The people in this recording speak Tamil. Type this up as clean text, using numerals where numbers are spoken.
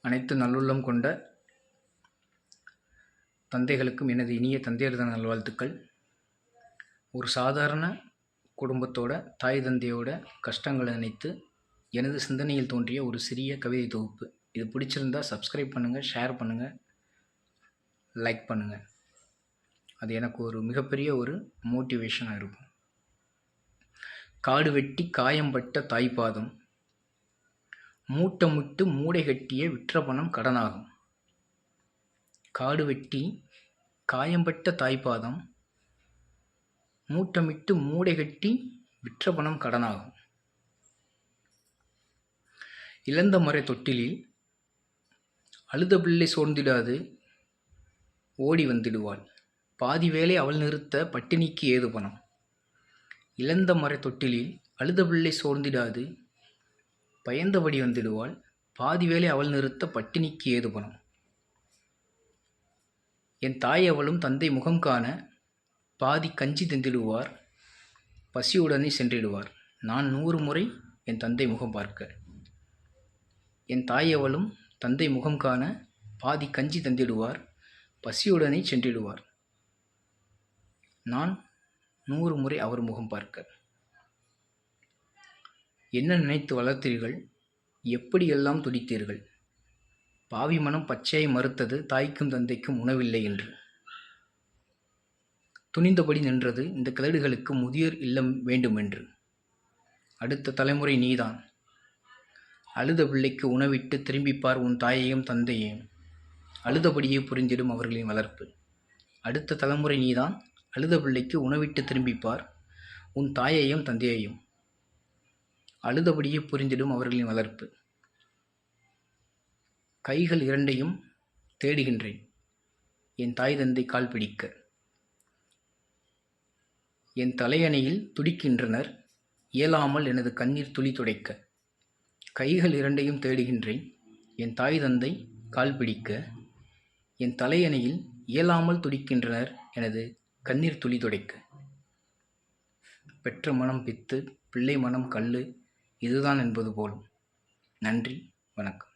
அனைத்து நல்லுள்ளம் கொண்ட தந்தைகளுக்கும் எனது இனிய தந்தையர் தின நல்வாழ்த்துக்கள். ஒரு சாதாரண குடும்பத்தோட தாய் தந்தையோட கஷ்டங்களை நினைத்து எனது சிந்தனையில் தோன்றிய ஒரு சிறிய கவிதை தொகுப்பு. இது பிடிச்சிருந்தா சப்ஸ்கிரைப் பண்ணுங்கள், ஷேர் பண்ணுங்கள், லைக் பண்ணுங்கள். அது எனக்கு ஒரு மிகப்பெரிய ஒரு மோட்டிவேஷனாக இருக்கும். காடு வெட்டி காயம்பட்ட தாய்ப்பாதம், மூட்டமிட்டு மூடை கட்டிய விற்ற பணம் கடனாகும். காடு வெட்டி காயம்பட்ட தாய்ப்பாதம், மூட்டமிட்டு மூடை கட்டி விற்ற பணம் கடனாகும். இழந்த மறை தொட்டிலில் அழுத பிள்ளை சோர்ந்திடாது ஓடி வந்திடுவாள். பாதி வேலை அவள் நிறுத்த பட்டினிக்கு ஏது பணம். இழந்த மறை தொட்டிலில் அழுத பிள்ளை சோர்ந்திடாது பயந்தபடி வந்திடுவாள். பாதி வேலை அவள் நிறுத்த பட்டினிக்கு ஏது பணம். என் தாய் அவளும் தந்தை முகம் காண பாதி கஞ்சி தந்திடுவார், பசியுடனே சென்றிடுவார். நான் 100 முறை என் தந்தை முகம் பார்க்க. என் தாய் அவளும் தந்தை முகம் காண பாதி கஞ்சி தந்திடுவார், பசியுடனே சென்றிடுவார். நான் 100 முறை அவர் முகம் பார்க்க. என்ன நினைத்து வளர்த்தீர்கள், எப்படியெல்லாம் துடித்தீர்கள். பாவி மனம் பச்சையை மறுத்தது, தாய்க்கும் தந்தைக்கும் உணவில்லை என்று. துணிந்தபடி நின்றது இந்த கிழடுகளுக்கு முதியோர் இல்லம் வேண்டுமென்று. அடுத்த தலைமுறை நீதான். அழுத பிள்ளைக்கு உணவிட்டு திரும்பிப்பார் உன் தாயையும் தந்தையையும். அழுதபடியே புரிந்திடும் அவர்களின் வளர்ப்பு. அடுத்த தலைமுறை நீதான். அழுத பிள்ளைக்கு உணவிட்டு திரும்பிப்பார் உன் தாயையும் தந்தையையும். அழுதபடியே புரிந்திடும் அவர்களின் வளர்ப்பு. கைகள் இரண்டையும் தேடுகின்றேன் என் தாய் தந்தை கால் பிடிக்க. என் தலையணையில் துடிக்கின்றனர் இயலாமல் எனது கண்ணீர் துளி துடைக்க. கைகள் இரண்டையும் தேடுகின்றேன் என் தாய் தந்தை கால் பிடிக்க. என் தலையணையில் இயலாமல் துடிக்கின்றனர் எனது கண்ணீர் துளி துடைக்க. பெற்ற மனம் பித்து, பிள்ளை மனம் கல்லு, இதுதான் என்பது போலும். நன்றி, வணக்கம்.